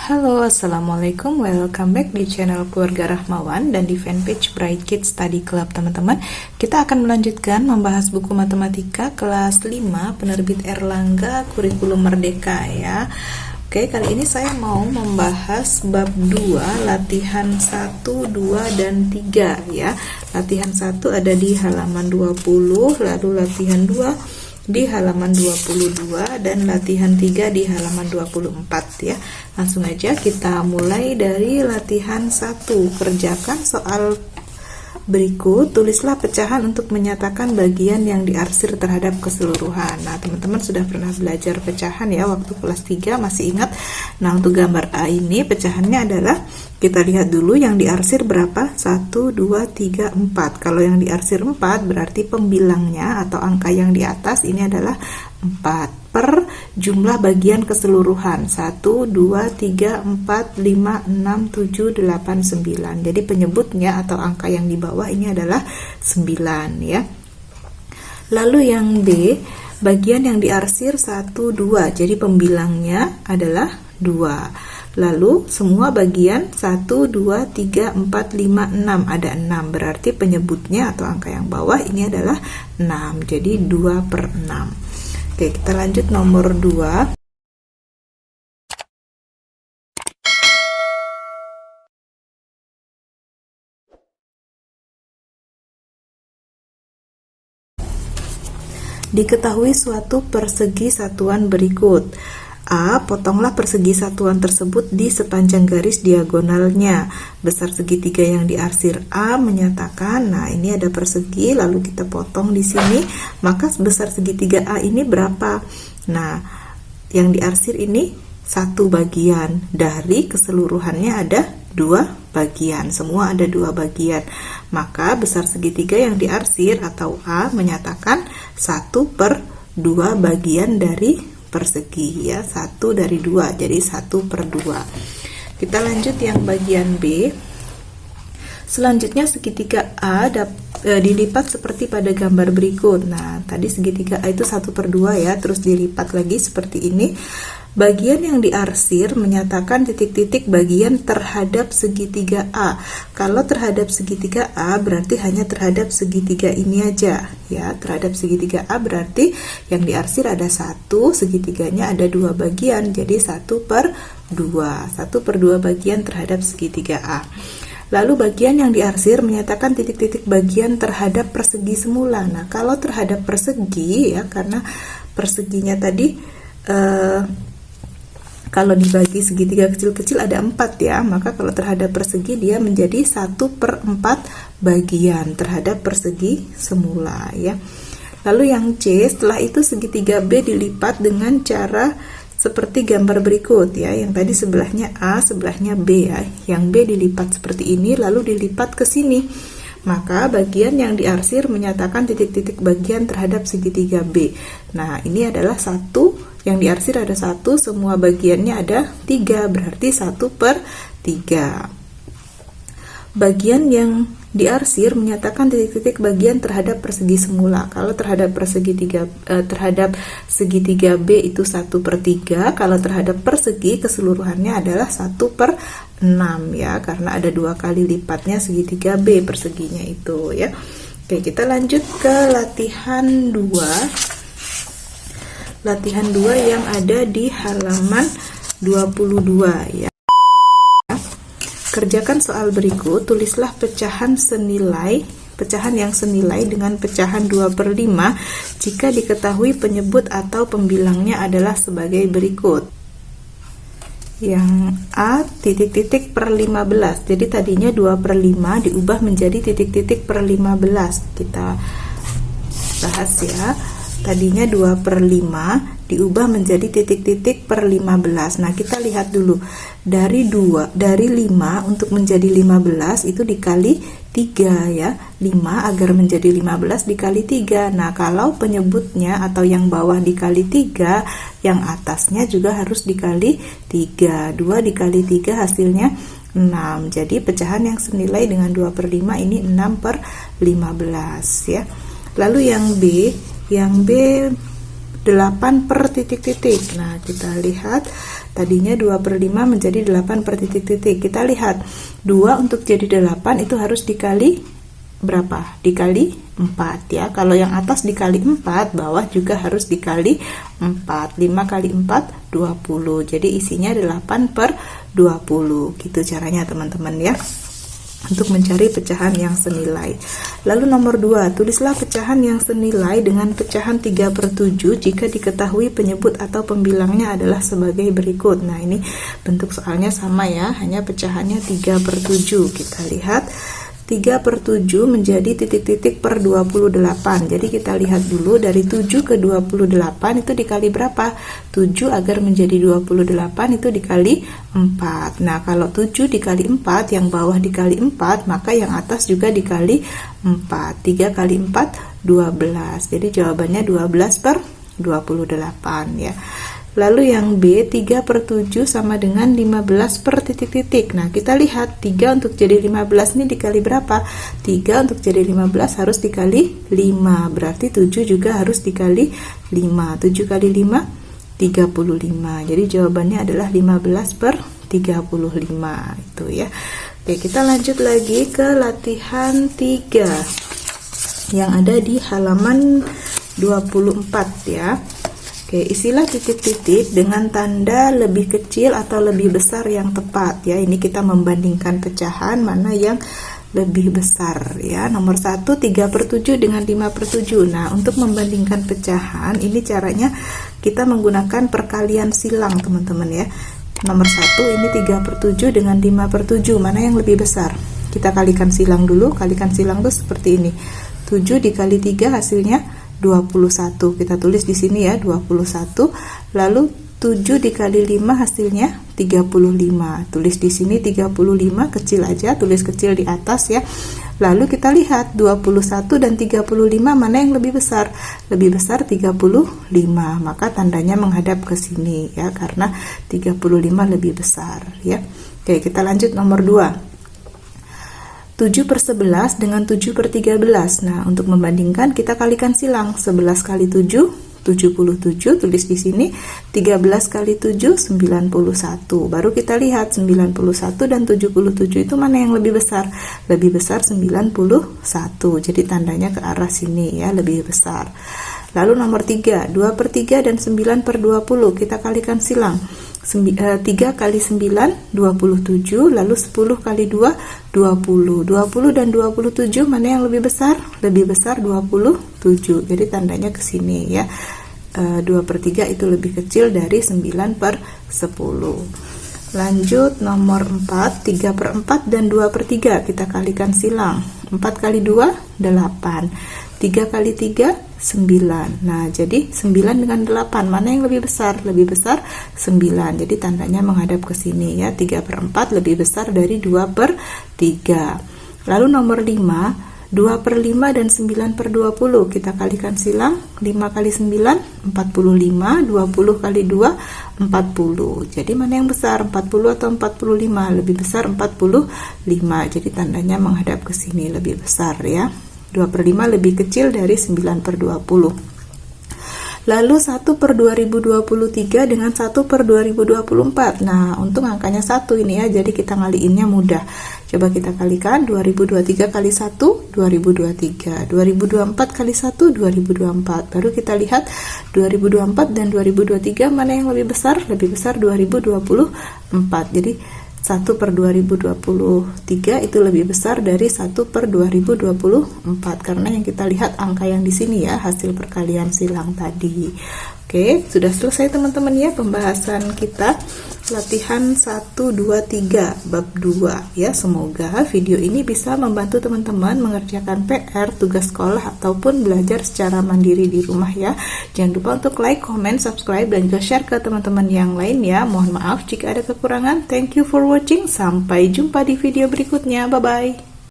Halo, Assalamualaikum, welcome back di channel Keluarga Rahmawan dan di fanpage Bright Kids Study Club. Teman-teman, kita akan melanjutkan membahas buku matematika kelas 5 penerbit Erlangga Kurikulum Merdeka ya. Oke, kali ini saya mau membahas bab 2 latihan 1, 2, dan 3 ya. Latihan 1 ada di halaman 20, lalu latihan 2 di halaman 22 dan latihan 3 di halaman 24 ya. Langsung aja kita mulai dari latihan 1. Kerjakan soal berikut, tulislah pecahan untuk menyatakan bagian yang diarsir terhadap keseluruhan. Nah, teman-teman sudah pernah belajar pecahan ya waktu kelas 3, masih ingat? Nah, untuk gambar A ini pecahannya adalah, kita lihat dulu yang diarsir berapa? 1, 2, 3, 4. Kalau yang diarsir 4 berarti pembilangnya atau angka yang di atas ini adalah 4 per jumlah bagian keseluruhan 1, 2, 3, 4, 5, 6, 7, 8, 9. Jadi penyebutnya atau angka yang di bawah ini adalah 9 ya. Lalu yang B, bagian yang diarsir 1, 2. Jadi pembilangnya adalah 2. Lalu semua bagian 1, 2, 3, 4, 5, 6. Ada 6, berarti penyebutnya atau angka yang bawah ini adalah 6. Jadi 2 per 6. Oke, kita lanjut nomor 2. Diketahui suatu persegi satuan berikut. A. Potonglah persegi satuan tersebut di sepanjang garis diagonalnya. Besar segitiga yang diarsir A menyatakan, nah ini ada persegi, lalu kita potong di sini, maka besar segitiga A ini berapa? Nah, yang diarsir ini 1 bagian, dari keseluruhannya ada 2 bagian, semua ada 2 bagian. Maka besar segitiga yang diarsir atau A menyatakan 1 per 2 bagian dari persegi ya, 1 dari 2, jadi 1 per 2. Kita lanjut yang bagian B. Selanjutnya segitiga A dilipat seperti pada gambar berikut. Nah, tadi segitiga A itu 1 per 2 ya, terus dilipat lagi seperti ini. Bagian yang diarsir menyatakan titik-titik bagian terhadap segitiga A. Kalau terhadap segitiga A berarti hanya terhadap segitiga ini aja ya. Terhadap segitiga A berarti yang diarsir ada 1, segitiganya ada 2 bagian, jadi 1 per 2. 1 per 2 bagian terhadap segitiga A. Lalu bagian yang diarsir menyatakan titik-titik bagian terhadap persegi semula. Nah, kalau terhadap persegi ya, karena perseginya tadi kalau dibagi segitiga kecil-kecil ada 4 ya, maka kalau terhadap persegi dia menjadi 1 per 4 bagian terhadap persegi semula ya. Lalu yang C, setelah itu segitiga B dilipat dengan cara seperti gambar berikut ya. Yang tadi sebelahnya A, sebelahnya B ya. Yang B dilipat seperti ini lalu dilipat ke sini. Maka bagian yang diarsir menyatakan titik-titik bagian terhadap segitiga B. Nah, ini adalah 1, yang diarsir ada 1, semua bagiannya ada 3, berarti 1 per 3. Bagian yang diarsir menyatakan titik-titik bagian terhadap persegi semula. Kalau terhadap terhadap segitiga B itu 1 per 3, kalau terhadap persegi keseluruhannya adalah 1 per 6 ya, karena ada 2 kali lipatnya segitiga B perseginya itu ya. Oke, kita lanjut ke latihan 2. Latihan 2 yang ada di halaman 22 ya. Kerjakan soal berikut, tulislah pecahan yang senilai dengan pecahan 2 per 5 jika diketahui penyebut atau pembilangnya adalah sebagai berikut. Yang A, titik-titik per 15. Jadi tadinya 2 per 5 diubah menjadi titik-titik per 15. Kita bahas ya. Tadinya 2 per 5 diubah menjadi titik-titik per 15. Nah, kita lihat dulu. Dari 5 untuk menjadi 15 itu dikali 3 ya. 5 agar menjadi 15 dikali 3. Nah, kalau penyebutnya atau yang bawah dikali 3, yang atasnya juga harus dikali 3. 2 dikali 3 hasilnya 6. Jadi pecahan yang senilai dengan 2 per 5 ini 6 per 15 ya. Lalu yang B 8 per titik-titik. Nah, kita lihat tadinya 2 per 5 menjadi 8 per titik-titik. Kita lihat 2 untuk jadi 8 itu harus dikali berapa? Dikali 4 ya. Kalau yang atas dikali 4, bawah juga harus dikali 4. 5 kali 4 20. Jadi isinya 8 per 20. Gitu caranya teman-teman ya, untuk mencari pecahan yang senilai. Lalu nomor 2, tulislah pecahan yang senilai dengan pecahan 3 per 7 jika diketahui penyebut atau pembilangnya adalah sebagai berikut. Nah, ini bentuk soalnya sama ya, hanya pecahannya 3 per 7. Kita lihat 3 per 7 menjadi titik-titik per 28. Jadi kita lihat dulu dari 7 ke 28 itu dikali berapa? 7 agar menjadi 28 itu dikali 4. Nah, kalau 7 dikali 4, yang bawah dikali 4, maka yang atas juga dikali 4. 3 kali 4 12. Jadi jawabannya 12 per 28 ya. Lalu yang B, 3 per 7 sama dengan 15 per titik-titik. Nah, kita lihat 3 untuk jadi 15 ini dikali berapa? 3 untuk jadi 15 harus dikali 5. Berarti 7 juga harus dikali 5. 7 kali 5, 35. Jadi jawabannya adalah 15 per 35. Itu ya. Oke, kita lanjut lagi ke latihan 3 yang ada di halaman 24 ya. Oke, isilah titik-titik dengan tanda lebih kecil atau lebih besar yang tepat ya. Ini kita membandingkan pecahan mana yang lebih besar ya. Nomor 1 3 per 7 dengan 5 per 7. Nah, untuk membandingkan pecahan ini caranya kita menggunakan perkalian silang teman-teman ya. Nomor 1 ini 3 per 7 dengan 5 per 7. Mana yang lebih besar? Kita kalikan silang dulu. Kalikan silang tuh seperti ini. 7 dikali 3 hasilnya 21. Kita tulis di sini ya 21. Lalu 7 dikali 5 hasilnya 35. Tulis di sini 35 kecil aja, tulis kecil di atas ya. Lalu kita lihat 21 dan 35 mana yang lebih besar? Lebih besar 35. Maka tandanya menghadap ke sini ya, karena 35 lebih besar ya. Oke, kita lanjut nomor 2. 7 per 11 dengan 7 per 13. Nah, untuk membandingkan kita kalikan silang. 11 kali 7, 77. Tulis di sini 13 kali 7, 91. Baru kita lihat 91 dan 77 itu mana yang lebih besar? Lebih besar 91. Jadi tandanya ke arah sini ya, lebih besar. Lalu nomor 3, 2 per 3 dan 9 per 20. Kita kalikan silang. 3 kali 9 27, lalu 10 kali 2 20. 20 dan 27 mana yang lebih besar? Lebih besar 27. Jadi tandanya ke sini ya. 2 per 3 itu lebih kecil dari 9 per 10. Lanjut nomor 4, 3 per 4 dan 2 per 3. Kita kalikan silang. 4 kali 2 8. 3 kali 3 9. Nah, jadi 9 dengan 8 mana yang lebih besar? Lebih besar 9. Jadi tandanya menghadap ke sini ya. 3 per 4 lebih besar dari 2 per 3. Lalu nomor 5, 2 per 5 dan 9 per 20. Kita kalikan silang. 5 kali 9 45. 20 kali 2 40. Jadi mana yang besar? 40 atau 45? Lebih besar 45. Jadi tandanya menghadap ke sini, lebih besar ya. 2 per 5 lebih kecil dari 9 per 20. Lalu 1 per 2023 dengan 1 per 2024. Nah, untuk angkanya 1 ini ya, jadi kita ngaliinnya mudah. Coba kita kalikan 2023 kali 1, 2023. 2024 kali 1, 2024. Baru kita lihat 2024 dan 2023 mana yang lebih besar? Lebih besar 2024. Jadi 1 per 2023 itu lebih besar dari 1 per 2024, karena yang kita lihat angka yang di sini ya, hasil perkalian silang tadi. Oke, sudah selesai teman-teman ya pembahasan kita latihan 1, 2, 3 bab 2 ya. Semoga video ini bisa membantu teman-teman mengerjakan PR, tugas sekolah ataupun belajar secara mandiri di rumah ya. Jangan lupa untuk like, comment, subscribe dan juga share ke teman-teman yang lain ya. Mohon maaf jika ada kekurangan. Thank you for watching. Sampai jumpa di video berikutnya. Bye bye.